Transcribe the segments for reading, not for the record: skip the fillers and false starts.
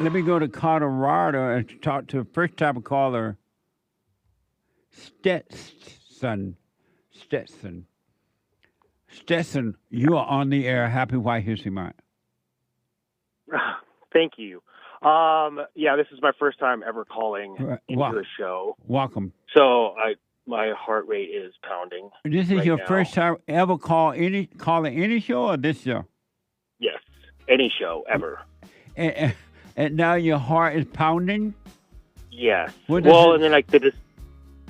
Let me go to Colorado and talk to first time caller Stetson. Stetson. Stetson, you are on the air. Happy White History Month. Thank you. Yeah, this is my first time ever calling into a show. Welcome. So my heart rate is pounding. This is right your now. first time ever calling any show or this show? Yes, any show ever. And now your heart is pounding? Yes. Well, and then like the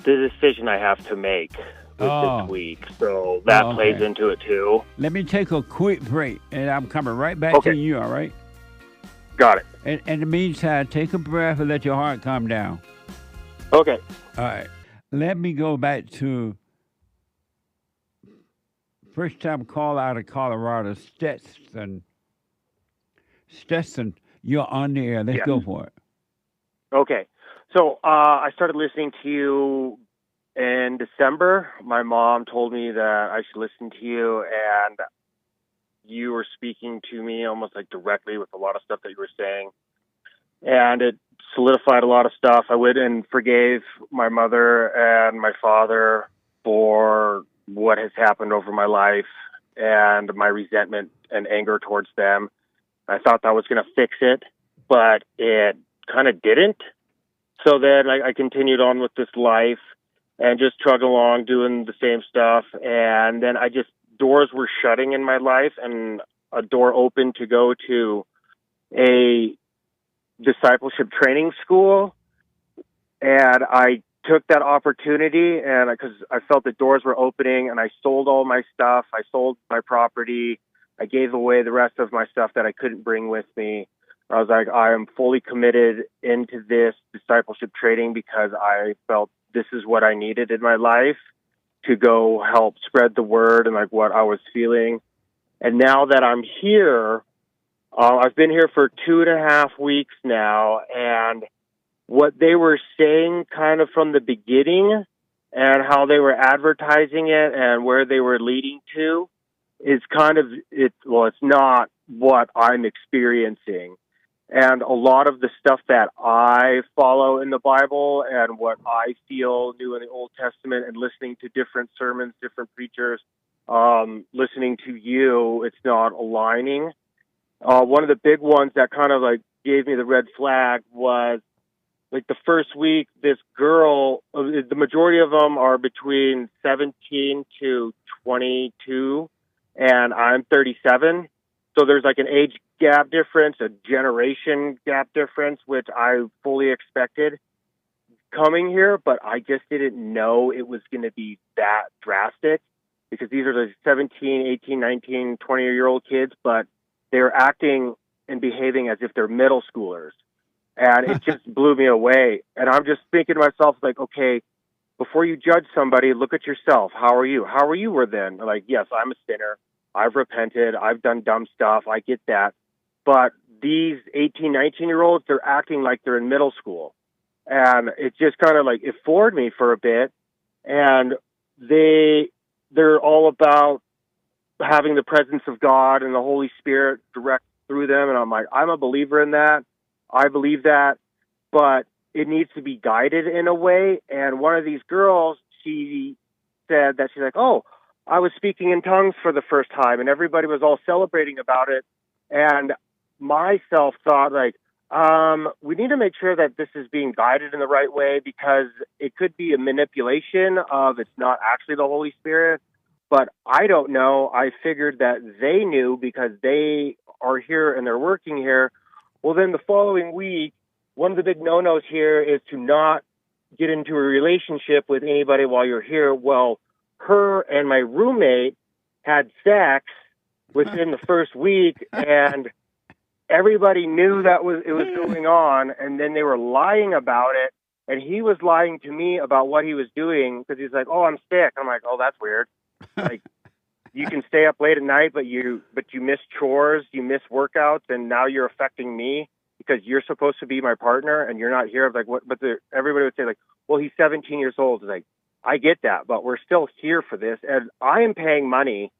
decision I have to make this week, so that plays into it too. Let me take a quick break, and I'm coming right back to you. All right? Got it. And in the meantime, take a breath and let your heart calm down. Okay. All right. Let me go back to first time call out of Colorado, Stetson. Stetson, you're on the air. Let's go for it. Okay. So I started listening to you in December. My mom told me that I should listen to you, and you were speaking to me almost like directly with a lot of stuff that you were saying. And it solidified a lot of stuff. I went and forgave my mother and my father for what has happened over my life and my resentment and anger towards them. I thought that was going to fix it, but it kind of didn't. So then I continued on with this life and just trudged along doing the same stuff. And then doors were shutting in my life, and a door opened to go to a discipleship training school. And I took that opportunity, and because I felt the doors were opening, and I sold all my stuff. I sold my property. I gave away the rest of my stuff that I couldn't bring with me. I was like, I am fully committed into this discipleship training because I felt this is what I needed in my life to go help spread the word and like what I was feeling. And now that I'm here, I've been here for 2.5 weeks now, and what they were saying kind of from the beginning and how they were advertising it and where they were leading to is kind of, it's not what I'm experiencing. And a lot of the stuff that I follow in the Bible and what I feel new in the Old Testament and listening to different sermons, different preachers, listening to you, it's not aligning. One of the big ones that kind of like gave me the red flag was like the first week, this girl, the majority of them are between 17 to 22, and I'm 37. So there's like an age gap difference, a generation gap difference, which I fully expected coming here, but I just didn't know it was going to be that drastic because these are the 17, 18, 19, 20-year-old kids, but they're acting and behaving as if they're middle schoolers. And it just blew me away. And I'm just thinking to myself, like, okay, before you judge somebody, look at yourself. How are you? How are you then? Like, yes, I'm a sinner. I've repented. I've done dumb stuff. I get that. But these 18, 19-year-olds, they're acting like they're in middle school. And it just kind of like, it floored me for a bit. And they're all about having the presence of God and the Holy Spirit direct through them. And I'm like, I'm a believer in that. I believe that. But it needs to be guided in a way. And one of these girls, she said that she's like, oh, I was speaking in tongues for the first time, and everybody was all celebrating about it. And myself thought, like, we need to make sure that this is being guided in the right way because it could be a manipulation of it's not actually the Holy Spirit. But I don't know. I figured that they knew because they are here and they're working here. Well, then the following week, one of the big no-nos here is to not get into a relationship with anybody while you're here. Well, her and my roommate had sex within the first week, and everybody knew that it was going on, and then they were lying about it, and he was lying to me about what he was doing because he's like, oh, I'm sick. I'm like, oh, that's weird. Like, you can stay up late at night, but you miss chores, you miss workouts, and now you're affecting me because you're supposed to be my partner, and you're not here. Like, what? But everybody would say, like, well, he's 17 years old. It's like, I get that, but we're still here for this. And I am paying money,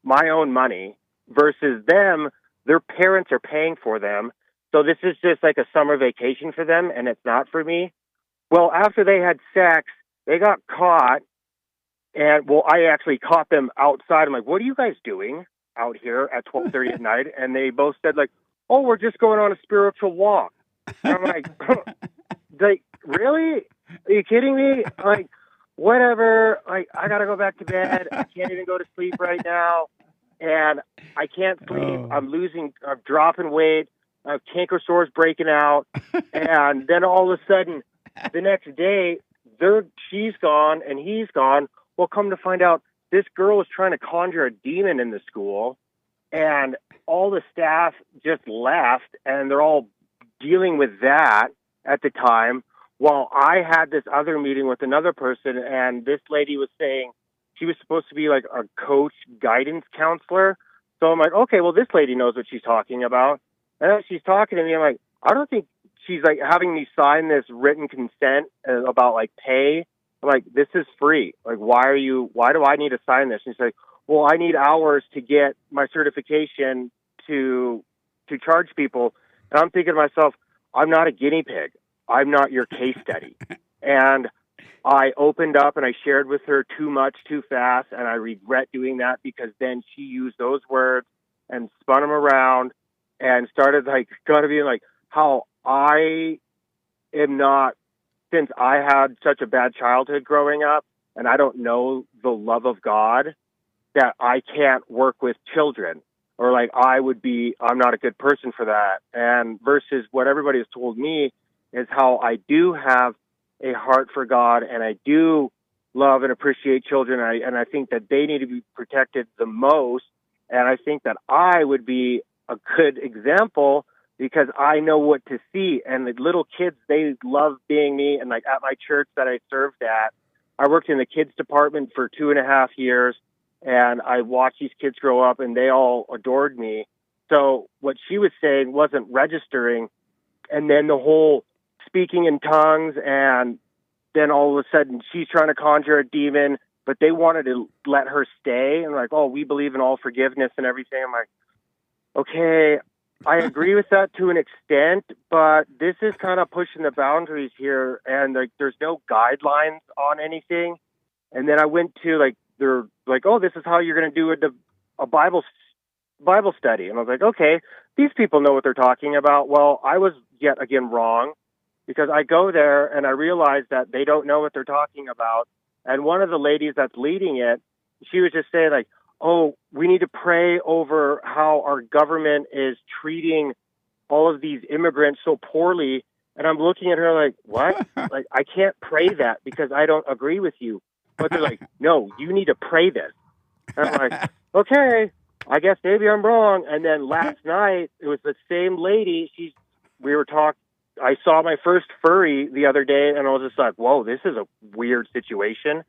my own money, versus them. Their parents are paying for them. So this is just like a summer vacation for them, and it's not for me. Well, after they had sex, they got caught, and well, I actually caught them outside. I'm like, "What are you guys doing out here at 12:30 at night?" And they both said like, "Oh, we're just going on a spiritual walk." And I'm like, "Like, really? Are you kidding me?" Like, whatever. Like, I gotta go back to bed. I can't even go to sleep right now, and I can't sleep. Oh. I'm dropping weight. I have canker sores breaking out, and then all of a sudden, the next day, she's gone and he's gone. Well, come to find out, this girl was trying to conjure a demon in the school, and all the staff just left, and they're all dealing with that at the time. While I had this other meeting with another person, and this lady was saying she was supposed to be like a coach, guidance counselor. So I'm like, okay, well, this lady knows what she's talking about. And as she's talking to me, I'm like, I don't think she's like having me sign this written consent about like pay. I'm like, this is free. Like, why do I need to sign this? And she's like, well, I need hours to get my certification to charge people. And I'm thinking to myself, I'm not a guinea pig. I'm not your case study. And I opened up and I shared with her too much, too fast. And I regret doing that because then she used those words and spun them around and started like, gotta be like how I am not, since I had such a bad childhood growing up and I don't know the love of God, that I can't work with children, or like I'm not a good person for that. And versus what everybody has told me is how I do have a heart for God and I do love and appreciate children. And I think that they need to be protected the most. And I think that I would be a good example because I know what to see. And the little kids, they love being me. And like at my church that I served at, I worked in the kids department for 2.5 years. And I watched these kids grow up and they all adored me. So what she was saying wasn't registering. And then the whole speaking in tongues, and then all of a sudden she's trying to conjure a demon, but they wanted to let her stay. And like, oh, we believe in all forgiveness and everything. I'm like, okay, I agree with that to an extent, but this is kind of pushing the boundaries here. And like, there's no guidelines on anything. And then I went to like, they're like, oh, this is how you're going to do a Bible study. And I was like, okay, these people know what they're talking about. Well, I was yet again wrong because I go there and I realize that they don't know what they're talking about. And one of the ladies that's leading it, she was just saying like, oh, we need to pray over how our government is treating all of these immigrants so poorly. And I'm looking at her like, what? Like, I can't pray that because I don't agree with you. But they're like, no, you need to pray this. And I'm like, okay, I guess maybe I'm wrong. And then last night, it was the same lady. I saw my first furry the other day, and I was just like, whoa, this is a weird situation.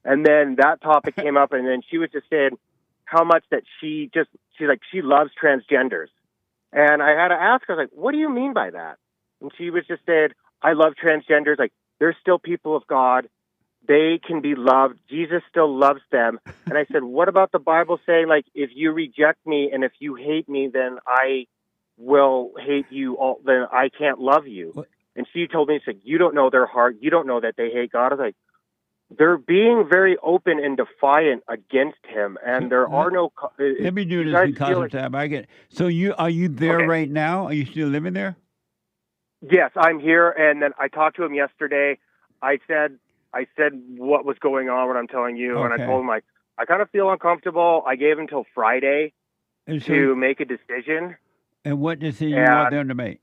And then that topic came up, and then she was just saying how much that she loves transgenders. And I had to ask her, like, what do you mean by that? And she was just saying, I love transgenders. Like, they're still people of God. They can be loved. Jesus still loves them. And I said, what about the Bible saying, like, if you reject me and if you hate me, then I will hate you all, then I can't love you. What? And she told me, she said, you don't know their heart. You don't know that they hate God. I was like, they're being very open and defiant against him. And there are no... Let me do this because of time. So are you there right now? Are you still living there? Yes, I'm here. And then I talked to him yesterday. I said what was going on, what I'm telling you, and I told him, like, I kind of feel uncomfortable. I gave him till Friday to make a decision. And what decision you want them to make?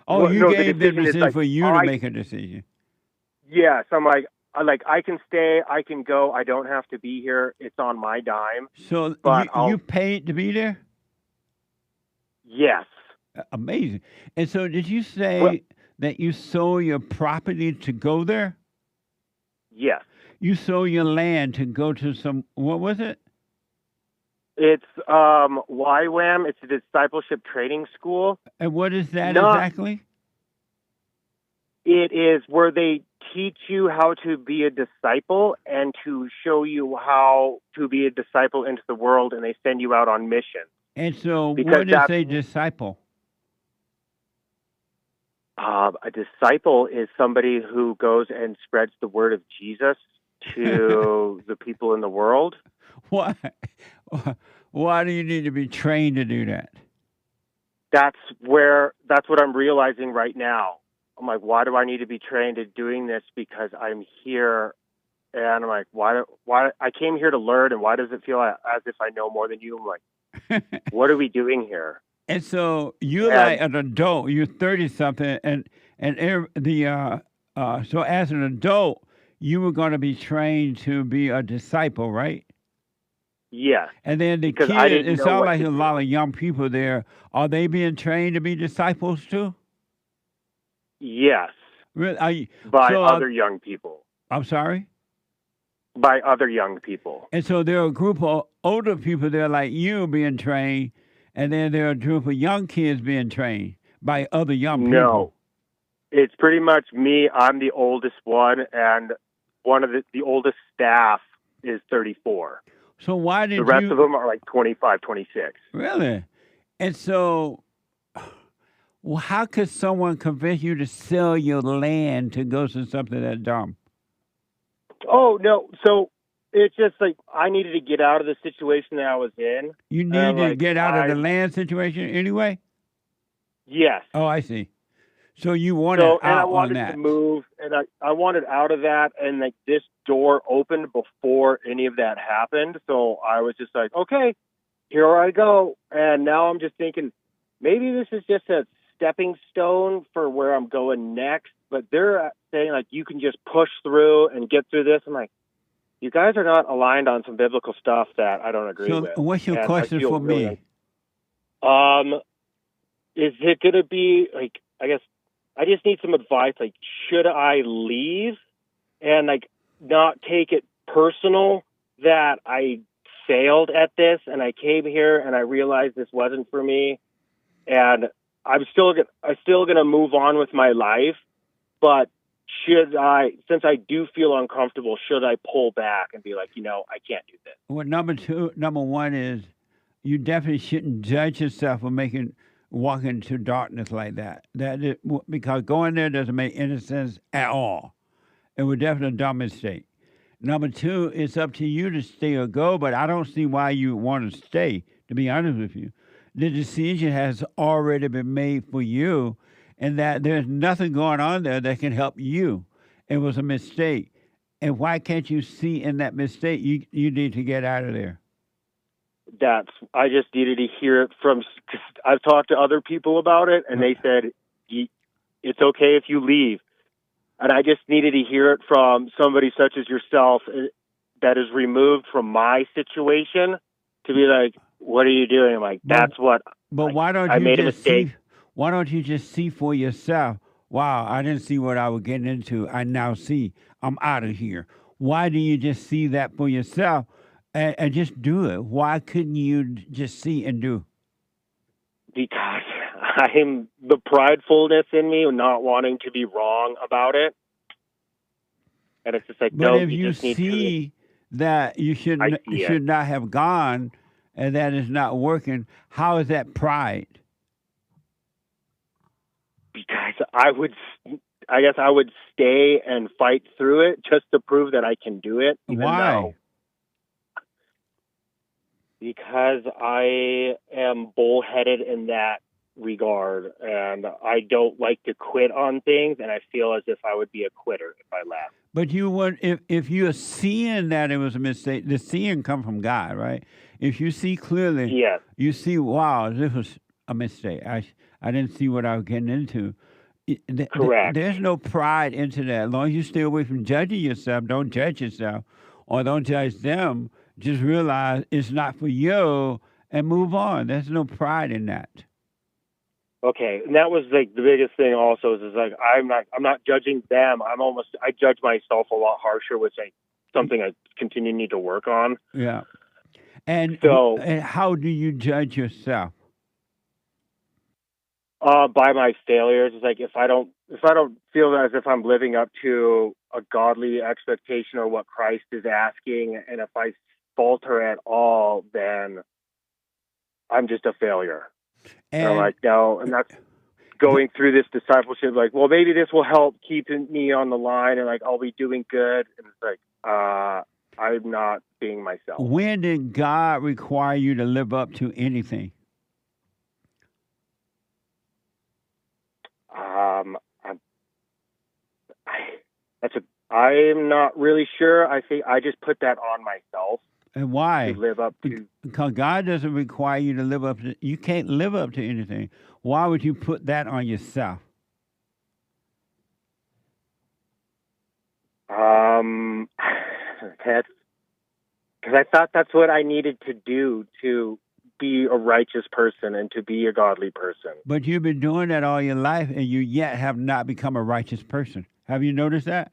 Oh, you gave them the decision for you to make a decision. Yes, I'm like, I can stay, I can go, I don't have to be here. It's on my dime. So you paid to be there? Yes. Amazing. And so did you say that you sold your property to go there? Yes. You sold your land to go to what was it? It's YWAM. It's a discipleship training school. And what is that exactly? It is where they teach you how to be a disciple and to show you how to be a disciple into the world, and they send you out on mission. And so what is a disciple? A disciple is somebody who goes and spreads the word of Jesus to the people in the world. Why? Why do you need to be trained to do that? That's what I'm realizing right now. I'm like, why do I need to be trained at doing this? Because I'm here, and I'm like, why I came here to learn, and why does it feel as if I know more than you? I'm like, what are we doing here? And so you're like And an adult. You're 30 something, so as an adult, you were going to be trained to be a disciple, right? yes, And then the because I kids, didn't it know sounds what like to a do. lot of young people there. Are they being trained to be disciples too? Yes, Really? Are you, by so other young people. I'm sorry. By other young people. And so there are a group of older people there like you being trained, and then there are a group of young kids being trained by other young people. No, it's pretty much me. I'm the oldest one, and one of the oldest staff is 34. So why The did rest of you them are like 25, 26. really? And so, well, how could someone convince you to sell your land to go to something that dumb? Oh, no. So it's just like I needed to get out of the situation that I was in. You need And to like, get out of the land situation anyway? yes. Oh, I see. So you wanted So, and I out on wanted to that. move, and I wanted out of that. And like this door opened before any of that happened. So I was just like, okay, here I go. And now I'm just thinking, maybe this is just a stepping stone for where I'm going next. But they're saying like, you can just push through and get through this. I'm like, you guys are not aligned on some biblical stuff that I don't agree So with. what's your And I question feel for really me? is it going to be like, I guess I just need some advice. Like, should I leave and like not take it personal that I failed at this and I came here and I realized this wasn't for me, and I'm still gonna move on with my life, but should I, since I do feel uncomfortable, should I pull back and be like, I can't do this? Well, number one is you definitely shouldn't judge yourself for walking into darkness like that. Because going there doesn't make any sense at all. It was definitely a dumb mistake. Number two, it's up to you to stay or go, but I don't see why you want to stay, to be honest with you. The decision has already been made for you, and that there's nothing going on there that can help you. It was a mistake. And why can't you see in that mistake you need to get out of there? I just needed to hear it from, cause I've talked to other people about it and they said, it's okay if you leave. And I just needed to hear it from somebody such as yourself that is removed from my situation to be like, what are you doing? I'm like, But that's what but why don't I you made a just mistake. see? Why don't you just see for yourself? Wow, I didn't see what I was getting into. I now see. I'm out of here. Why do you just see that for yourself and just do it? Why couldn't you just see and do? Because I'm the pridefulness in me, not wanting to be wrong about it. And it's just like, But no, if you you just need to, see that you I see it. should not have gone and that is not working, how is that pride? Because I guess I would stay and fight through it just to prove that I can do it, even though, Why? because I am bullheaded in that regard and I don't like to quit on things, and I feel as if I would be a quitter if I left. But you would if you're seeing that it was a mistake. The seeing come from God, right? If you see clearly, Yes, you see, wow, this was a mistake. I didn't see what I was getting into. correct. There's no pride into that. As long as you stay away from judging yourself, don't judge yourself, or don't judge them. Just realize it's not for you and move on. There's no pride in that. Okay, and that was like the biggest thing. Also, is like I'm not judging them. I judge myself a lot harsher, which I something I continue to need to work on. Yeah. So, And how do you judge yourself? by my failures, it's like if I don't feel as if I'm living up to a godly expectation or what Christ is asking, and if I falter at all, then I'm just a failure. And I'm And like, no, and that's going through this discipleship, like, well, maybe this will help keep me on the line, and like I'll be doing good. And it's like, I'm not being myself. When did God require you to live up to anything? I'm not really sure. I think I just put that on myself. And why? To live up to. Because God doesn't require you to live up to. You can't live up to anything. Why would you put that on yourself? That's because I thought that's what I needed to do to be a righteous person and to be a godly person. But you've been doing that all your life, and you yet have not become a righteous person. Have you noticed that?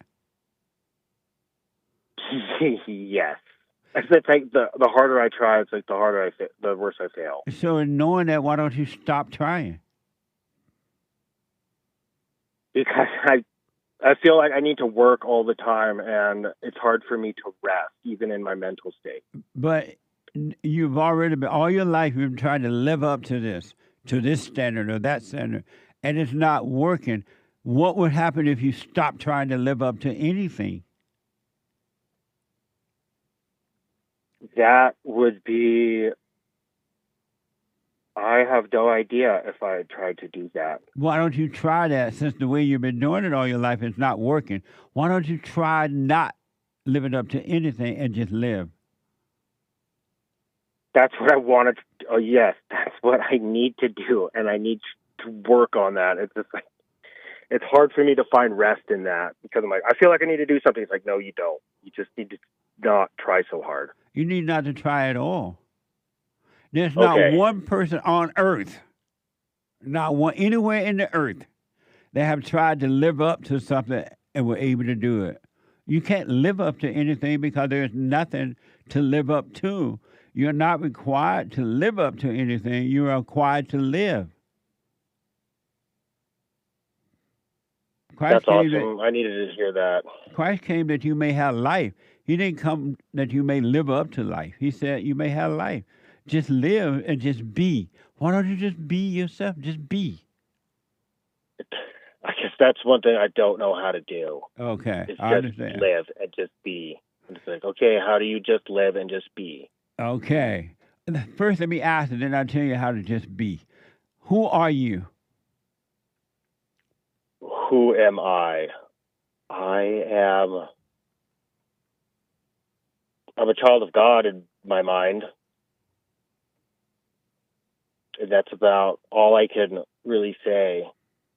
Yes. It's like the harder I try, it's like the worse I fail. So in knowing that, why don't you stop trying? Because I feel like I need to work all the time, and it's hard for me to rest, even in my mental state. But you've already been, all your life, you've been trying to live up to this standard or that standard, and it's not working. What would happen if you stopped trying to live up to anything? That would be, I have no idea if I tried to do that. Why don't you try that, since the way you've been doing it all your life is not working? Why don't you try not living up to anything and just live? That's what I wanted to, oh yes, that's what I need to do, and I need to work on that. It's just like, it's hard for me to find rest in that, because I'm like, I feel like I need to do something. It's like, no, you don't. You just need to not try so hard. You need not to try at all. There's not one person on earth, not one anywhere in the earth, that have tried to live up to something and were able to do it. You can't live up to anything because there's nothing to live up to. You're not required to live up to anything. You are required to live. That's awesome. I needed to hear that. Christ came that you may have life. He didn't come that you may live up to life. He said you may have life. Just live and just be. Why don't you just be yourself? Just be. I guess that's one thing I don't know how to do. Okay, I understand. Live and just be. It's like, okay, how do you just live and just be? Okay. First, let me ask, and then I'll tell you how to just be. Who are you? Who am I? I'm a child of God in my mind. And that's about all I can really say.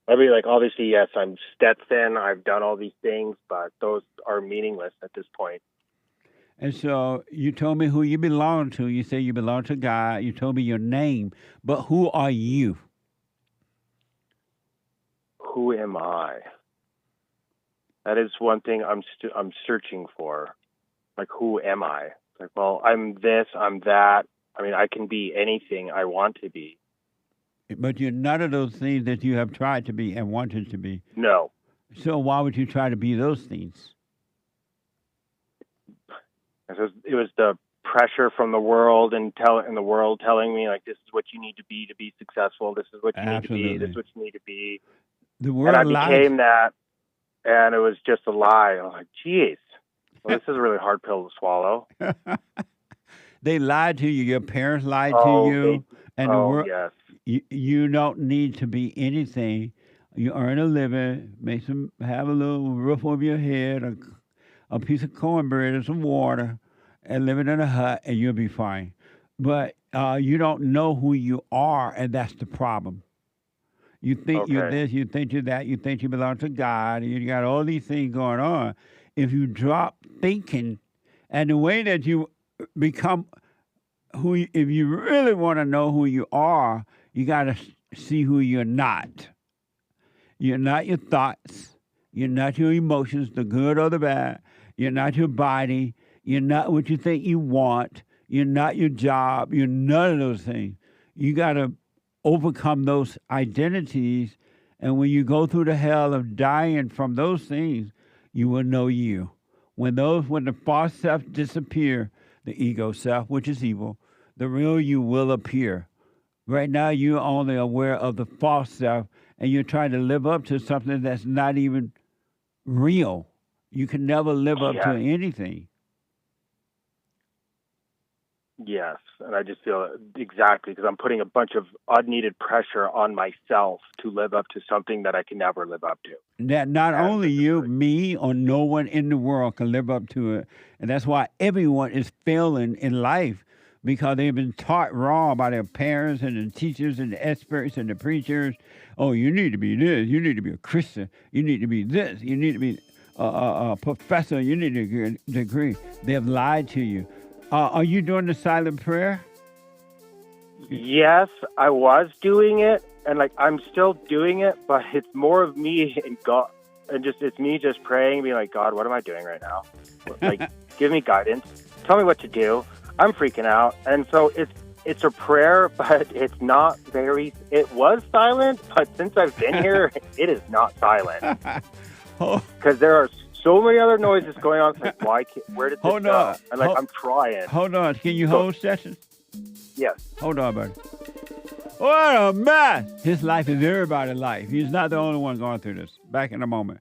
I mean, like, obviously, yes, I'm Stetson. I've done all these things, but those are meaningless at this point. And so you told me who you belong to. You say you belong to God. You told me your name. But who are you? Who am I? That is one thing I'm searching for. Like, who am I? Like, well, I'm this, I'm that. I mean, I can be anything I want to be. But you're none of those things that you have tried to be and wanted to be. No. So why would you try to be those things? It was the pressure from the world and the world telling me, like, this is what you need to be successful. This is what you need to be. This is what you need to be. The world and I became that, and it was just a lie. I was like, geez, well, this is a really hard pill to swallow. They lied to you. Your parents lied to you. And the world, yes. You don't need to be anything. You earn a living, have a little roof over your head, a piece of cornbread and some water, and living in a hut, and you'll be fine. But you don't know who you are, and that's the problem. You think you're this, you think you're that, you think you belong to God, and you got all these things going on. If you drop thinking, and the way that you become if you really want to know who you are, you got to see who you're not. You're not your thoughts. You're not your emotions, the good or the bad. You're not your body. You're not what you think you want. You're not your job. You're none of those things. You got to overcome those identities. And when you go through the hell of dying from those things, you will know you. When the false self disappear, the ego self, which is evil, the real you will appear. Right now, you're only aware of the false self, and you try to live up to something that's not even real. You can never live up to anything. Yes, and I just feel exactly because I'm putting a bunch of unneeded pressure on myself to live up to something that I can never live up to. That not only you, me, or no one in the world can live up to it. And that's why everyone is failing in life, because they've been taught wrong by their parents and the teachers and the experts and the preachers. Oh, you need to be this. You need to be a Christian. You need to be this. You need to be a professor. You need to get a degree. They have lied to you. Are you doing the silent prayer? Yes, I was doing it, and I'm still doing it, but it's more of me and God, and it's me just praying, being like, God, what am I doing right now? Give me guidance. Tell me what to do. I'm freaking out, and so it's a prayer, but it's not very. It was silent, but since I've been here, it is not silent because there are so many other noises going on. It's like, where did this go? And I'm trying. Hold on. Can you hold sessions? Yes. Hold on, buddy. What a mess. His life is everybody's life. He's not the only one going through this. Back in a moment.